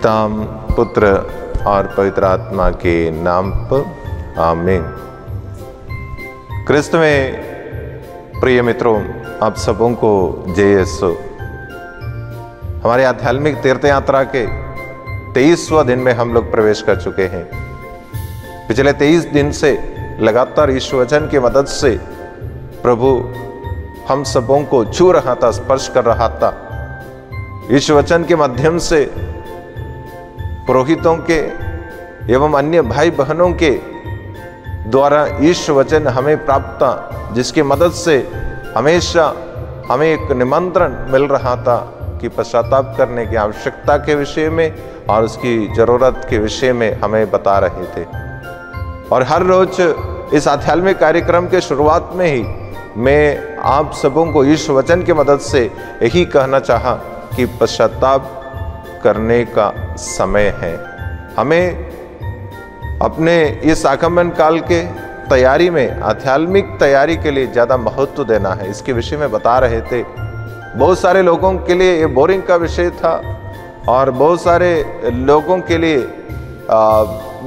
पिता पुत्र और पवित्र आत्मा के नाम पर आमीन। क्रिस्त में प्रिय मित्रों, आप सबों को जय यीशु। हमारे आध्यात्मिक तीर्थ यात्रा के 23वां दिन में हम लोग प्रवेश कर चुके हैं। पिछले 23 दिन से लगातार इस वचन की मदद से प्रभु हम सबों को छू रहा था, स्पर्श कर रहा था। इस वचन के माध्यम से पुरोहितों के एवं अन्य भाई बहनों के द्वारा ईश वचन हमें प्राप्त था, जिसकी मदद से हमेशा हमें एक निमंत्रण मिल रहा था कि पश्चाताप करने की आवश्यकता के विषय में और उसकी जरूरत के विषय में हमें बता रहे थे। और हर रोज इस आध्यात्मिक कार्यक्रम के शुरुआत में ही मैं आप सबों को इस वचन की मदद से यही कहना चाहा कि पश्चाताप करने का समय है। हमें अपने इस आगमन काल के तैयारी में आध्यात्मिक तैयारी के लिए ज़्यादा महत्व देना है। इसके विषय में बता रहे थे। बहुत सारे लोगों के लिए ये बोरिंग का विषय था और बहुत सारे लोगों के लिए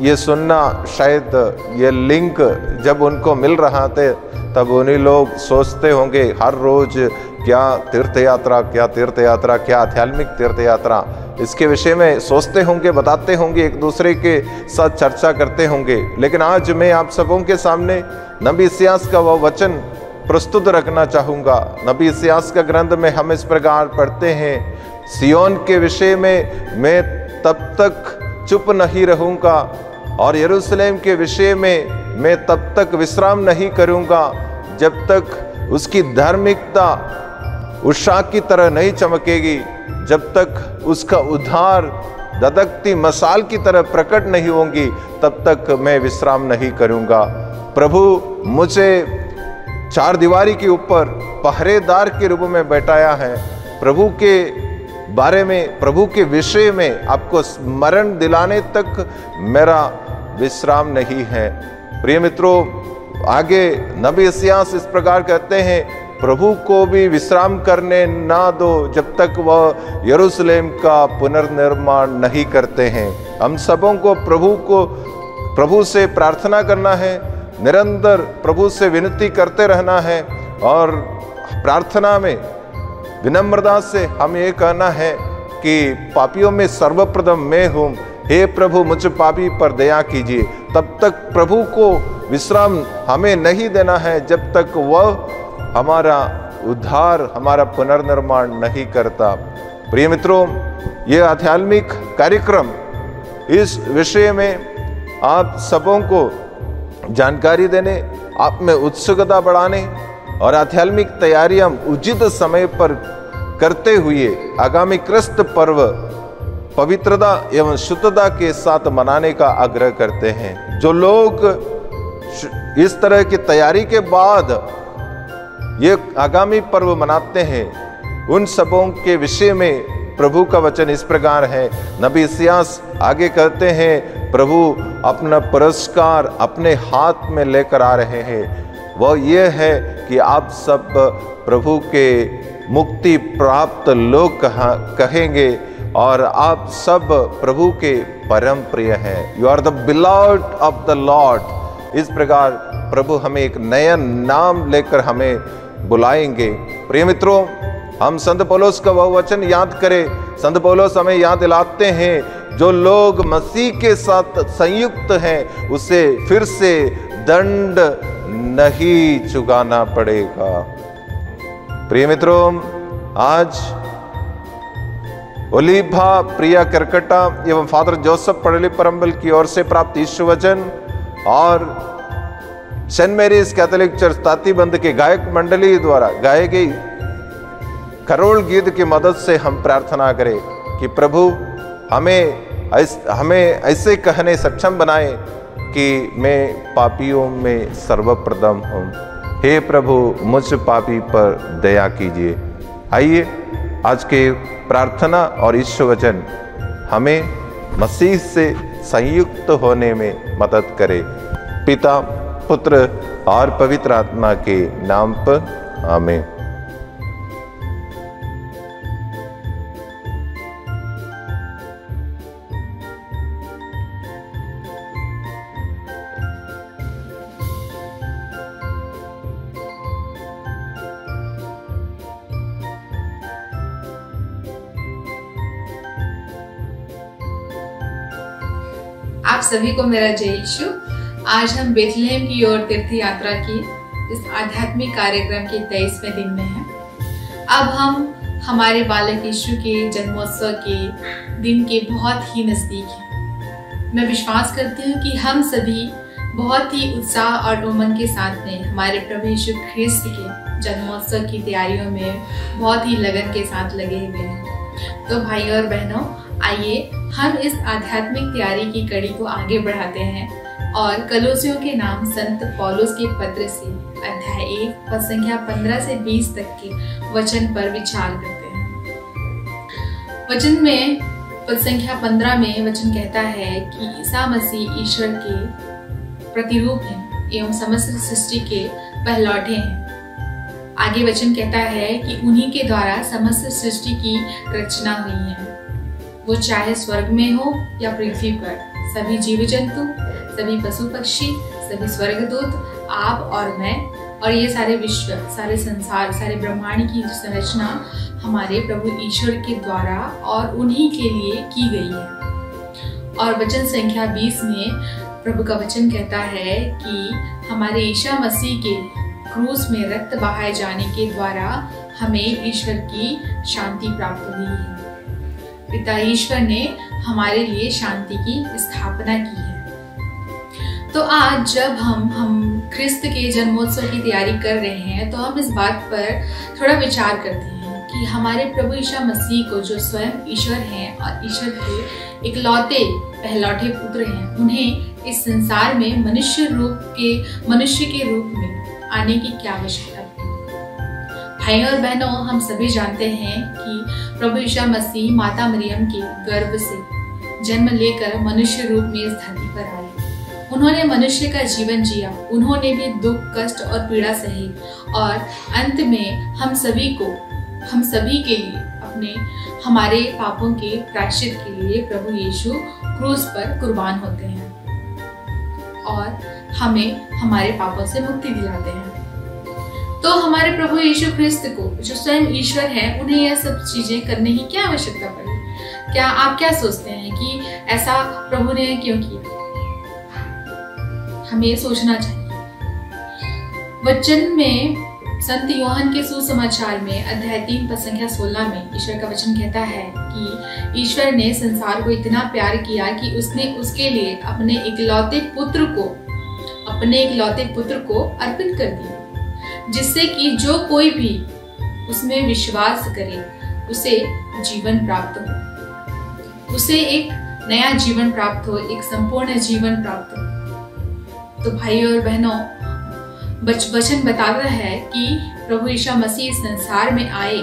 ये सुनना, शायद ये लिंक जब उनको मिल रहा थे तब उन्हीं लोग सोचते होंगे हर रोज क्या तीर्थ यात्रा, क्या आध्यात्मिक तीर्थ यात्रा, इसके विषय में सोचते होंगे, बताते होंगे, एक दूसरे के साथ चर्चा करते होंगे। लेकिन आज मैं आप सबों के सामने नबी इस्यास का वह वचन प्रस्तुत रखना चाहूँगा। नबी इस्यास का ग्रंथ में हम इस प्रकार पढ़ते हैं, सियोन के विषय में मैं तब तक चुप नहीं रहूँगा और यरूशलेम के विषय में मैं तब तक विश्राम नहीं करूँगा जब तक उसकी धार्मिकता उषा की तरह नहीं चमकेगी, जब तक उसका उद्धार धधकती मशाल की तरह प्रकट नहीं होंगी, तब तक मैं विश्राम नहीं करूँगा। प्रभु मुझे चार दीवारी के ऊपर पहरेदार के रूप में बैठाया है। प्रभु के बारे में, प्रभु के विषय में आपको स्मरण दिलाने तक मेरा विश्राम नहीं है। प्रिय मित्रों, आगे नबी इस्यास इस प्रकार कहते हैं, प्रभु को भी विश्राम करने ना दो जब तक वह यरूशलेम का पुनर्निर्माण नहीं करते हैं। हम सबों को प्रभु से प्रार्थना करना है, निरंतर प्रभु से विनती करते रहना है और प्रार्थना में विनम्रता से हम ये कहना है कि पापियों में सर्वप्रथम मैं हूँ, हे प्रभु मुझ पापी पर दया कीजिए। तब तक प्रभु को विश्राम हमें नहीं देना है जब तक वह हमारा उद्धार, हमारा पुनर्निर्माण नहीं करता। प्रिय मित्रों, यह आध्यात्मिक कार्यक्रम इस विषय में आप सबों को जानकारी देने, आप में उत्सुकता बढ़ाने और आध्यात्मिक तैयारियां उचित समय पर करते हुए आगामी क्रिस्त पर्व पवित्रता एवं शुद्धता के साथ मनाने का आग्रह करते हैं। जो लोग इस तरह की तैयारी के बाद ये आगामी पर्व मनाते हैं, उन सबों के विषय में प्रभु का वचन इस प्रकार है। नबी इस्यास आगे कहते हैं, प्रभु अपना पुरस्कार अपने हाथ में लेकर आ रहे हैं। वह ये है कि आप सब प्रभु के मुक्ति प्राप्त लोग कहेंगे और आप सब प्रभु के परम प्रिय हैं। You are the beloved of the lord. इस प्रकार प्रभु हमें एक नया नाम लेकर हमें बुलाएंगे। प्रिय मित्रों, हम संत पौलुस का वह वचन याद करें। संत पौलुस हमें याद दिलाते हैं, जो लोग मसीह के साथ संयुक्त हैं उसे फिर से दंड नहीं चुकाना पड़ेगा। प्रिय मित्रों, आज ओलिभा प्रिया करकटा एवं फादर जोसेफ पड़ली परम्बल की ओर से प्राप्त ईश्वर वचन और सेंट मैरीज कैथोलिक चर्च तातीबंद के गायक मंडली द्वारा गाए गई करोल गीत की मदद से हम प्रार्थना करें कि प्रभु हमें ऐसे कहने सक्षम बनाए कि मैं पापियों में सर्वप्रथम हूँ। हे प्रभु मुझ पापी पर दया कीजिए। आइए आज के प्रार्थना और ईश्वर वचन हमें मसीह से संयुक्त होने में मदद करे। पिता, पुत्र और पवित्र आत्मा के नाम पर आमीन। आप सभी को मेरा जय यीशु। आज हम बेथलेहम की ओर तीर्थ यात्रा की इस आध्यात्मिक कार्यक्रम के 23वें दिन में हैं। अब हम हमारे बालक यीशु के जन्मोत्सव के दिन के बहुत ही नजदीक हैं। मैं विश्वास करती हूँ कि हम सभी बहुत ही उत्साह और उमंग के साथ में हमारे प्रभु यीशु ख्रिस्त के जन्मोत्सव की तैयारियों में बहुत ही लगन के साथ लगे हुए हैं। तो भाइयों और बहनों, आइए हम इस आध्यात्मिक तैयारी की कड़ी को आगे बढ़ाते हैं और कलोसियों के नाम संत पौलुस के पत्र से अध्याय 1 पद संख्या 15 से 20 तक के वचन पर विचार करते हैं। वचन में पद संख्या 15 में वचन कहता है कि ईसा मसीह ईश्वर के प्रतिरूप हैं एवं समस्त सृष्टि के पहलौठे हैं। आगे वचन कहता है कि उन्हीं के द्वारा समस्त सृष्टि की रचना हुई है, वो चाहे स्वर्ग में हो या पृथ्वी पर। सभी जीव जंतु, सभी पशु पक्षी, सभी स्वर्गदूत, आप और मैं और ये सारे विश्व, सारे संसार, सारे ब्रह्मांड की संरचना हमारे प्रभु ईश्वर के द्वारा और उन्हीं के लिए की गई है। और वचन संख्या 20 में प्रभु का वचन कहता है कि हमारे ईसा मसीह के क्रूस में रक्त बहाए जाने के द्वारा हमें ईश्वर की शांति प्राप्त हुई है। पिता ईश्वर ने हमारे लिए शांति की स्थापना की है। तो आज जब हम ख्रिस्त के जन्मोत्सव की तैयारी कर रहे हैं, तो हम इस बात पर थोड़ा विचार करते हैं कि हमारे प्रभु ईसा मसीह को, जो स्वयं ईश्वर हैं और ईश्वर के इकलौते पहलौठे पुत्र हैं, उन्हें इस संसार में मनुष्य के रूप में आने की क्या आवश्यकता थी। भाइयों और बहनों, हम सभी जानते हैं कि प्रभु ईसा मसीह माता मरियम के गर्भ से जन्म लेकर मनुष्य रूप में इस धरती पर आए। उन्होंने मनुष्य का जीवन जिया, उन्होंने भी दुख, कष्ट और पीड़ा सही और अंत में हम सभी के लिए हमारे पापों के प्रायश्चित के लिए प्रभु यीशु क्रूस पर कुर्बान होते हैं और हमें हमारे पापों से मुक्ति दिलाते हैं। तो हमारे प्रभु यीशु ख्रिस्त को, जो स्वयं ईश्वर है, उन्हें यह सब चीजें करने की क्या आवश्यकता पड़ी? क्या आप क्या सोचते हैं कि ऐसा प्रभु ने क्यों किया? हमें सोचना चाहिए। वचन में संत यूहन्ना के सुसमाचार में अध्याय 3 पद संख्या 16 में ईश्वर का वचन कहता है कि ईश्वर ने संसार को इतना प्यार किया कि उसने उसके लिए अपने इकलौते पुत्र को अर्पित कर दिया, जिससे कि जो कोई भी उसमें विश्वास करे उसे जीवन प्राप्त हो, उसे एक नया जीवन प्राप्त हो, एक संपूर्ण जीवन प्राप्त हो। तो भाइयों और बहनों, वचन बताता है कि प्रभु ईसा मसीह संसार में आए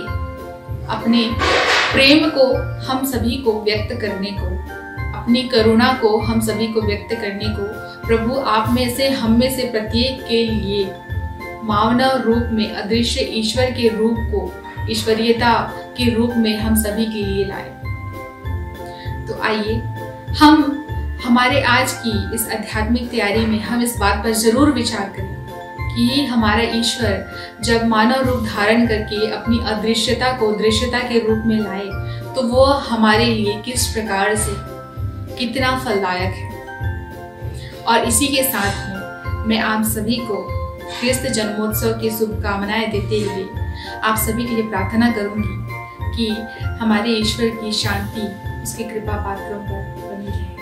अपने प्रेम को हम सभी को व्यक्त करने को, अपनी करुणा को हम सभी को व्यक्त करने को। प्रभु आप में से, हम में से प्रत्येक के लिए मानव रूप में अदृश्य ईश्वर के रूप को ईश्वरीयता के रूप में हम सभी के लिए लाए। तो आइए हमारे आज की इस आध्यात्मिक तैयारी में हम इस बात पर जरूर विचार करें कि हमारा ईश्वर जब मानव रूप धारण करके अपनी अदृश्यता को दृश्यता के रूप में लाए, तो वो हमारे लिए किस प्रकार से कितना फलदायक है। और इसी के साथ में मैं आप सभी को ख्रिस्त जन्मोत्सव की शुभकामनाएं देते हुए आप सभी के लिए प्रार्थना करूंगी कि हमारे ईश्वर की शांति उसकी कृपा पात्रों पर बनी रहे।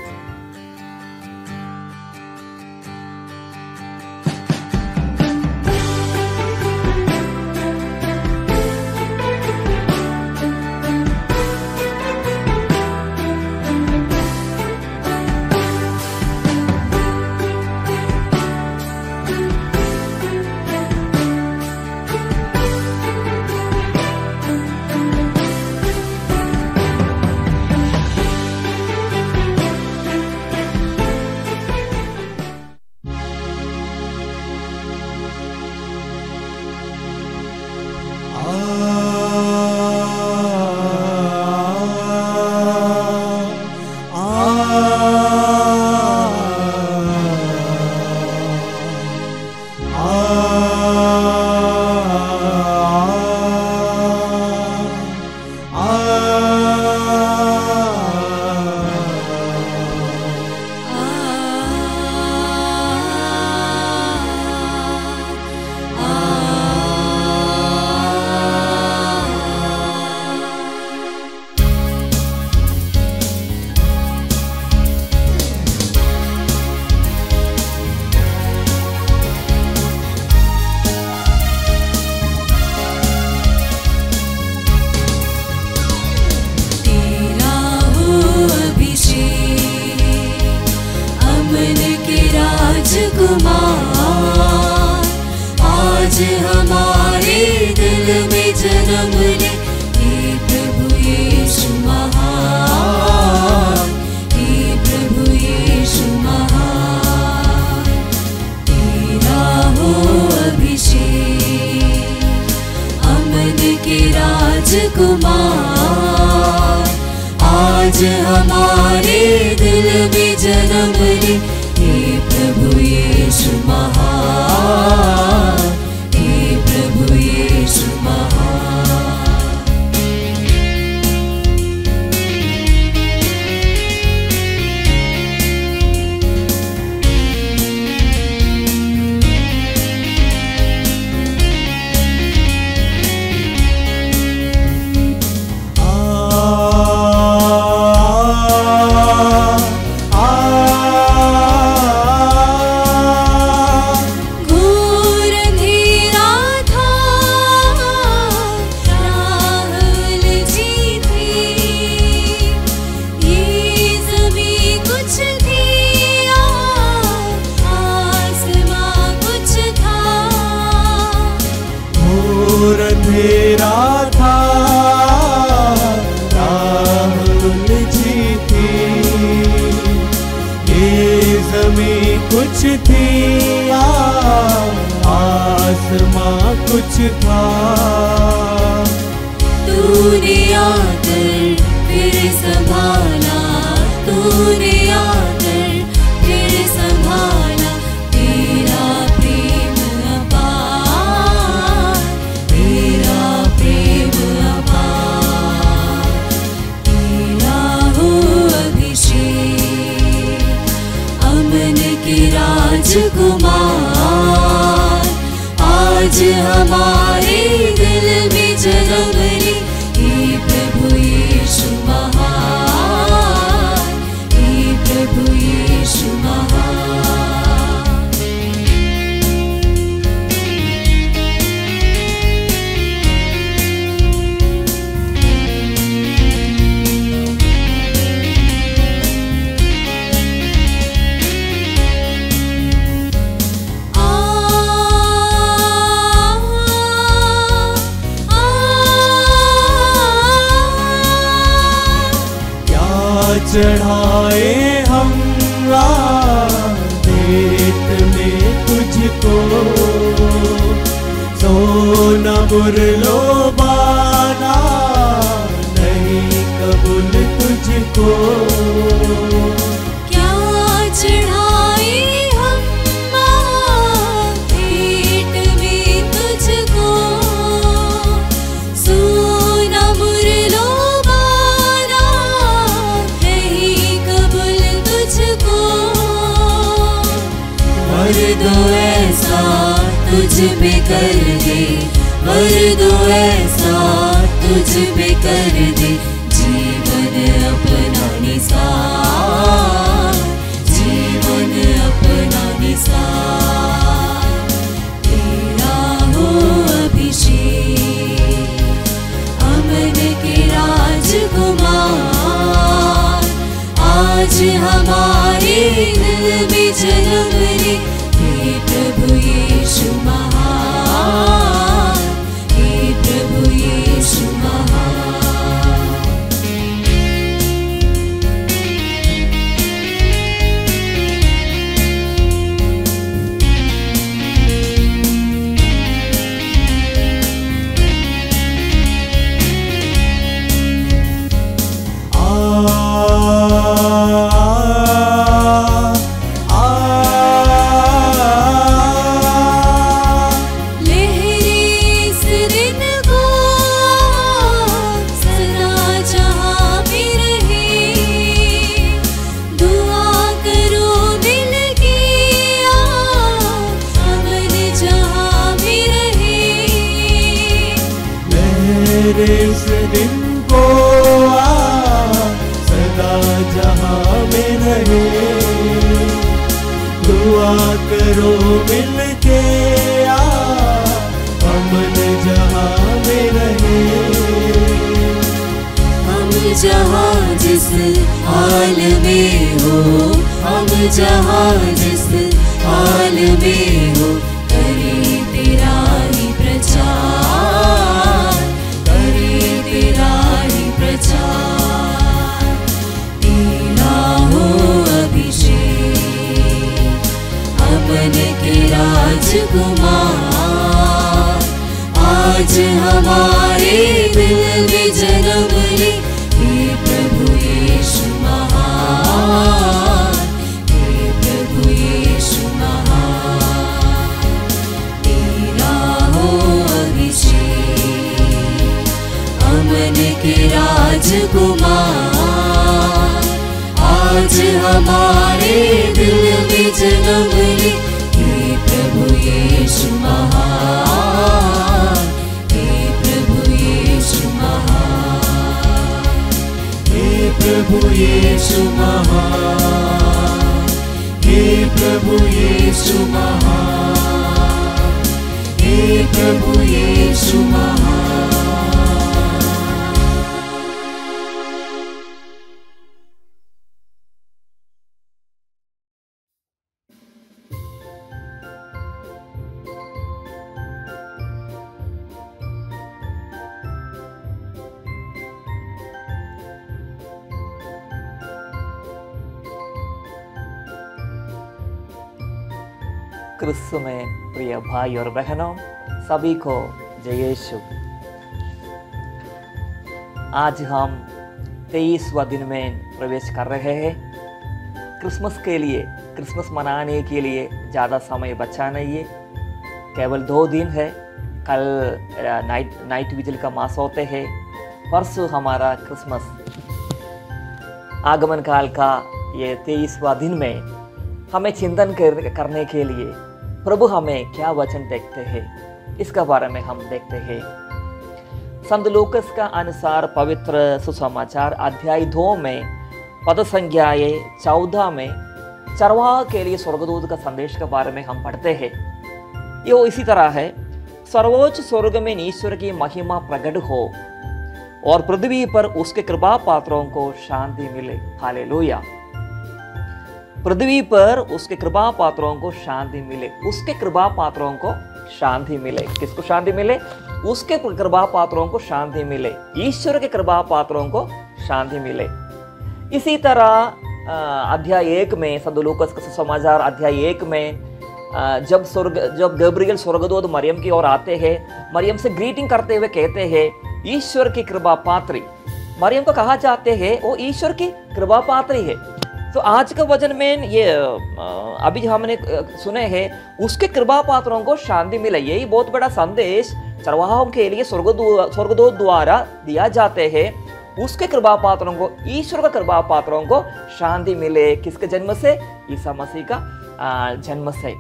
राजकुमार, आज हमारे दिल में जन्म ले, हे प्रभु यीशु महान, हे प्रभु यीशु महान। अंधेरा था, राह उलझी थी, ये ज़मीं कुछ थी, आसमां कुछ था। तूने आकर फिर संभाला, तूने आकर फिर संभाला, तेरा प्रेम अपार, तेरा प्रेम अपार, तेरा हो अभिषेक, अमन के राजकुमार, आज हमारे दिल में जन्म ले, हे प्रभु यीशु महान, हे प्रभु यीशु महान। चढ़ाए हम देत में तुझको, सोना मुरलो बाना नहीं कबूल तुझको। क्या चढ़ाए हम भेंट में तुझको, सोना मुरलो बाना नहीं कबूल तुझको। वर दो ऐसा तुझ पे कर दे, वर दो ऐसा तुझ पे कर दे, जीवन अपना निसार, जीवन अपना निसार, तेरा हो अभिषेक, अमन के राजकुमार, आज हमारे दिल में जन्म ले, हे प्रभु यीशु महान, हे प्रभु यीशु महान। इस दिन को सदा जहां में रहे, दुआ करो मिलके अमन जहां में रहे। हम जहां जिस हाल में हो, हम जहां जिस हाल में हो, करे तेरा ही प्रचार, तेरा ही प्रचार, तेरा हो अभिषेक, अमन के राजकुमार, आज हमारे दिल में जन्म ले हे प्रभु यीशु महान, हे प्रभु यीशु महान। तेरा हो अभिषेक अमन के राजकुमार, आज हमारे दिल में जन्म ले हे प्रभु यीशु महान, हे प्रभु यीशु महान। हे प्रभु यीशु महान, हे प्रभु यीशु महान, हे प्रभु यीशु महान। क्रिस्तु में प्रिय भाई और बहनों, सभी को जय यीशु। आज हम 23वां दिन में प्रवेश कर रहे हैं। क्रिसमस के लिए, क्रिसमस मनाने के लिए ज़्यादा समय बचा नहीं है, केवल 2 दिन है। कल नाइट विजिल का मास होते हैं, परसों हमारा क्रिसमस आगमन काल का ये 23वां दिन में हमें चिंतन करने के लिए प्रभु हमें क्या वचन देखते हैं, इसका बारे में हम देखते हैं। संत लूकस का अनुसार पवित्र सुसमाचार अध्याय 2 में पद संख्या 14 में चरवाह के लिए स्वर्गदूत का संदेश के बारे में हम पढ़ते हैं। ये इसी तरह है, सर्वोच्च स्वर्ग में ईश्वर की महिमा प्रकट हो और पृथ्वी पर उसके कृपा पात्रों को शांति मिले। हालेलुया। पृथ्वी पर उसके कृपा पात्रों को शांति मिले, उसके कृपा पात्रों को शांति मिले। किसको शांति मिले? उसके कृपा पात्रों को शांति मिले, ईश्वर के कृपा पात्रों को शांति मिले। इसी तरह अध्याय 1 में, संत लूकस का सुसमाचार अध्याय 1 में जब गब्रियल स्वर्गदूत मरियम की ओर आते हैं, मरियम से ग्रीटिंग करते हुए कहते हैं ईश्वर की कृपा पात्री। मरियम को कहा जाते हैं वो ईश्वर की कृपा पात्री है। तो आज का वचन में ये अभी हमने सुने हैं उसके कृपा पात्रों को शांति मिले। यही बहुत बड़ा संदेश चरवाहों के लिए स्वर्गदूत द्वारा दिया जाते हैं। उसके कृपा पात्रों को, ईश्वर का कृपा पात्रों को शांति मिले। किसके जन्म से? ईसा मसीह का जन्म से।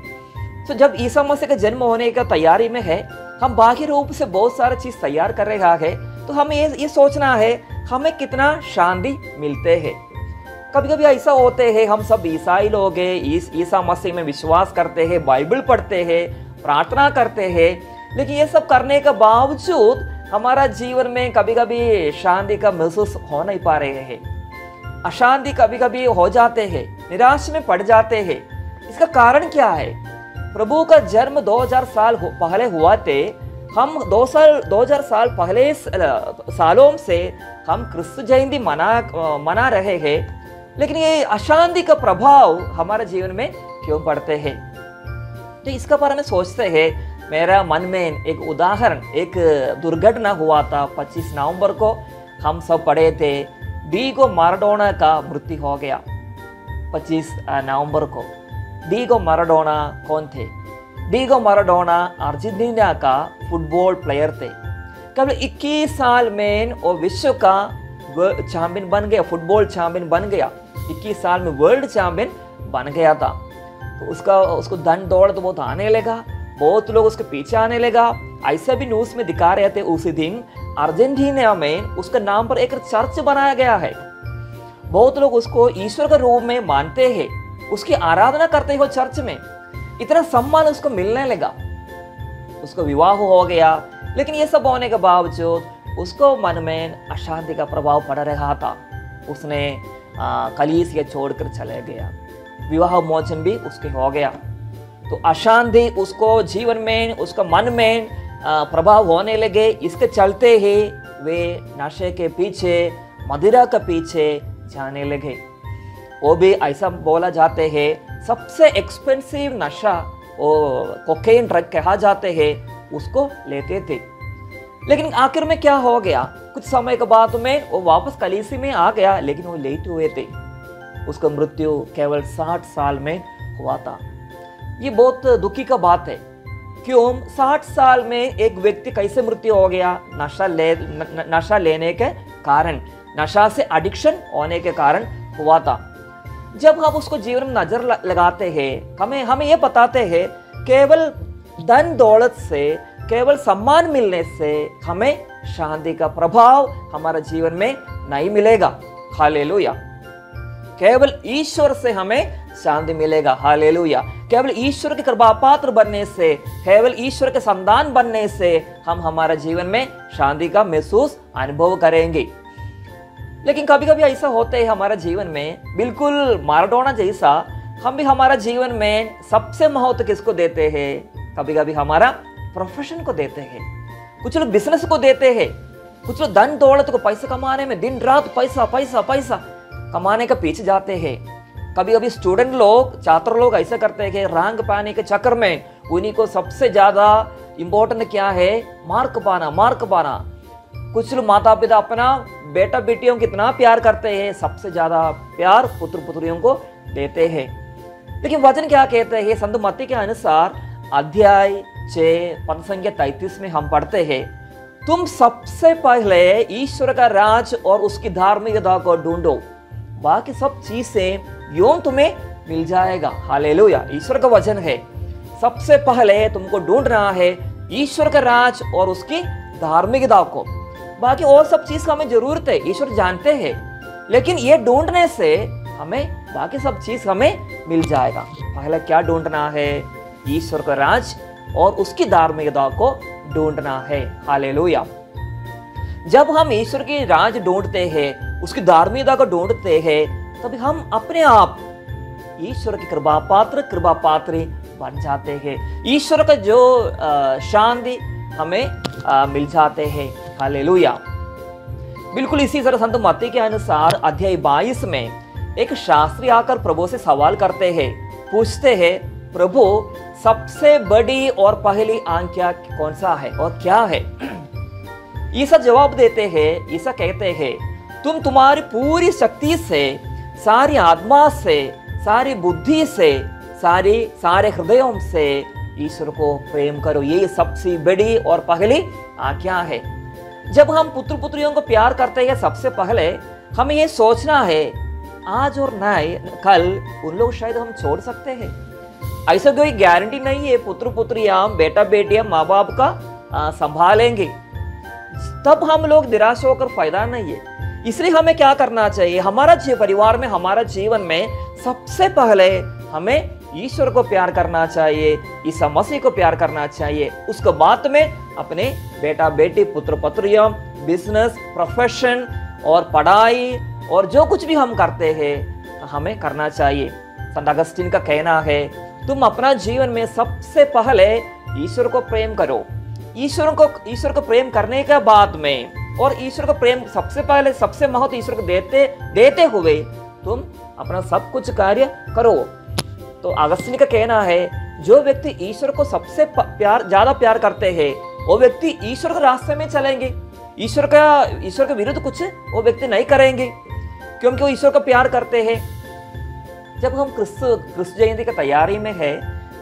तो जब ईसा मसीह का जन्म होने का तैयारी में है, हम बाकी रूप से बहुत सारी चीज तैयार कर रहा है, तो हमें ये सोचना है हमें कितना शांति मिलते हैं। कभी कभी ऐसा होते हैं, हम सब ईसाई लोग हैं, ईसा मसीह में विश्वास करते हैं, बाइबल पढ़ते हैं, प्रार्थना करते हैं, लेकिन ये सब करने के बावजूद हमारा जीवन में कभी कभी शांति का महसूस हो नहीं पा रहे हैं। अशांति कभी कभी हो जाते हैं, निराश में पड़ जाते हैं। इसका कारण क्या है? प्रभु का जन्म 2000 साल पहले हुआ थे। हम 2000 साल पहले सालों से हम क्रिस्त जयंती मना रहे हैं, लेकिन ये अशांति का प्रभाव हमारे जीवन में क्यों पड़ते हैं? तो इसका बारे में सोचते हैं। मेरा मन में एक उदाहरण, एक दुर्घटना हुआ था 25 नवंबर को। हम सब पढ़े थे डीगो माराडोना का मृत्यु हो गया 25 नवंबर को। डीगो माराडोना कौन थे? डीगो माराडोना अर्जेंटीना का फुटबॉल प्लेयर थे। केवल 21 साल में वो विश्व का चैंपियन बन गया, फुटबॉल चैंपियन बन गया। 21 साल में वर्ल्ड चैंपियन बन गया था। तो उसको धन दौलत बहुत आने लगा, बहुत लोग उसके पीछे आने लगा। ऐसा भी न्यूज में दिखा रहे थे उसी दिन अर्जेंटीना में उसके नाम पर एक चर्च बनाया गया है। बहुत लोग उसको ईश्वर के रूप में मानते हैं, उसकी आराधना करते हो चर्च में। इतना सम्मान उसको मिलने लगा, उसको विवाह हो गया। लेकिन ये सब होने के बावजूद उसको मन में अशांति का प्रभाव पड़ रहा था। उसने कलीसिया छोड़कर चले गया, विवाह मोचन भी उसके हो गया। तो अशांति उसको जीवन में, उसका मन में प्रभाव होने लगे। इसके चलते ही वे नशे के पीछे, मदिरा के पीछे जाने लगे। वो भी ऐसा बोला जाते हैं सबसे एक्सपेंसिव नशा वो कोकेन ड्रग कहा जाते हैं, उसको लेते थे। लेकिन आखिर में क्या हो गया, कुछ समय के बाद में वो वापस कलीसिया में आ गया, लेकिन वो लेट हुए थे। उसका मृत्यु केवल 60 साल में हुआ था। ये बहुत दुखी का बात है। क्यों? 60 साल में एक व्यक्ति कैसे मृत्यु हो गया? नशा लेने के कारण, नशा से एडिक्शन होने के कारण हुआ था। जब हम उसको जीवन में नजर लगाते हैं, हमें ये बताते हैं केवल धन दौलत से, केवल सम्मान मिलने से हमें शांति का प्रभाव हमारे जीवन में नहीं मिलेगा। हालेलुया। केवल ईश्वर से हमें शांति मिलेगा। हालेलुया। केवल ईश्वर के कृपा पात्र बनने से, केवल ईश्वर के संतान बनने से हम हमारे जीवन में शांति का महसूस अनुभव करेंगे। लेकिन कभी कभी ऐसा होता है हमारे जीवन में, बिल्कुल माराडोना जैसा, हम भी हमारा जीवन में सबसे महत्व किसको देते हैं? कभी कभी हमारा प्रोफेशन को देते हैं, कुछ लोग बिजनेस को देते हैं, कुछ लोग धन दौलत को, पैसा कमाने में दिन रात पैसा पैसा पैसा कमाने के पीछे जाते हैं। कभी कभी स्टूडेंट लोग, छात्र लोग ऐसा करते हैं कि रैंक पाने के चक्कर में उन्हीं को सबसे ज्यादा इम्पोर्टेंट क्या है? मार्क पाना, मार्क पाना। कुछ लोग माता पिता अपना बेटा बेटियों को कितना प्यार करते हैं, सबसे ज्यादा प्यार पुत्र पुत्रियों को देते हैं। लेकिन वचन क्या कहते हैं? संत मत्ती के अनुसार अध्याय 6 पद संख्या 33 में हम पढ़ते हैं, तुम सबसे पहले ईश्वर का राज और उसकी धार्मिकता को ढूंढो, बाकी सब चीजें यूं तुम्हें मिल जाएगा। हालेलुया। ईश्वर का वचन है, सबसे पहले तुमको ढूंढना है ईश्वर का राज और उसकी धार्मिकता को, बाकी और सब चीज का हमें जरूरत है, ईश्वर जानते हैं। लेकिन ये ढूंढने से हमें बाकी सब चीज हमें मिल जाएगा। पहले क्या ढूंढना है? ईश्वर का राज और उसकी धार्मिकता को ढूंढना है। हालेलुया। जब हम ईश्वर की राज ढूंढते हैं, उसकी धार्मिकता को ढूंढते हैं, तभी हम अपने आप ईश्वर की कृपा पात्री बन जाते हैं। ईश्वर का जो शांति हमें मिल जाते हैं। हालेलुया। बिल्कुल इसी तरह संत मत्ती के अनुसार अध्याय 22 में एक शास्त्री आकर प्रभु से सवाल करते हैं, पूछते हैं, प्रभु सबसे बड़ी और पहली आज्ञा कौन सा है और क्या है? ईसा जवाब देते हैं, ईसा कहते हैं, तुम तुम्हारी पूरी शक्ति से, सारी आत्मा से, सारी बुद्धि से, सारे हृदयों से ईश्वर को प्रेम करो, ये सबसे बड़ी और पहली आज्ञा है। जब हम पुत्र पुत्रियों को प्यार करते हैं, सबसे पहले हमें ये सोचना है आज और नहीं कल उन लोग शायद हम छोड़ सकते हैं। ऐसा कोई गारंटी नहीं है पुत्र पुत्रियां, बेटा बेटियां माँ बाप का संभालेंगे, तब हम लोग निराश होकर फायदा नहीं है। इसलिए हमें क्या करना चाहिए? हमारा परिवार में, हमारा जीवन में सबसे पहले हमें ईश्वर को प्यार करना चाहिए, ईसा मसीह को प्यार करना चाहिए। उसके बाद में अपने बेटा बेटी, पुत्र पुत्रियां, बिजनेस, प्रोफेशन और पढ़ाई और जो कुछ भी हम करते हैं हमें करना चाहिए। संत अगस्तीन का कहना है, तुम अपना जीवन में सबसे पहले ईश्वर को प्रेम करो। ईश्वर को प्रेम करने के बाद में, और ईश्वर को प्रेम सबसे पहले, सबसे महत्व ईश्वर को देते हुए तुम अपना सब कुछ कार्य करो। तो अगस्तीन का कहना है, जो व्यक्ति ईश्वर को सबसे ज्यादा प्यार करते हैं वो व्यक्ति ईश्वर के रास्ते में चलेंगे, ईश्वर के विरुद्ध कुछ वो व्यक्ति नहीं करेंगे, क्योंकि वो ईश्वर को प्यार करते हैं। जब हम क्रिस्त जयंती की तैयारी में है,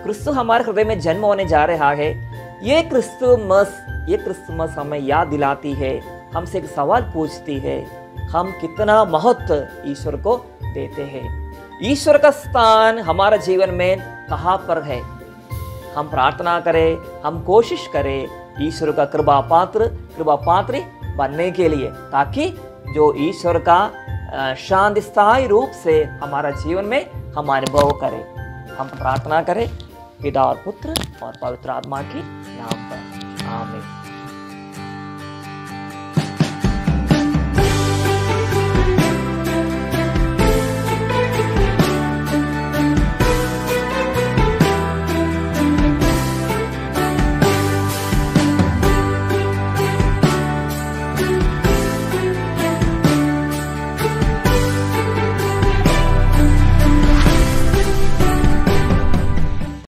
क्रिस्तु हमारे हृदय में जन्म होने जा रहा है, ये क्रिसमस हमें याद दिलाती है, हमसे एक सवाल पूछती है, हम कितना महत्व ईश्वर को देते हैं, ईश्वर का स्थान हमारे जीवन में कहाँ पर है। हम प्रार्थना करें, हम कोशिश करें ईश्वर का कृपा पात्री बनने के लिए, ताकि जो ईश्वर का शांति स्थायी रूप से हमारा जीवन में हम अनुभव करें। हम प्रार्थना करें पिता और पुत्र और पवित्र आत्मा की नाम पर। आमीन।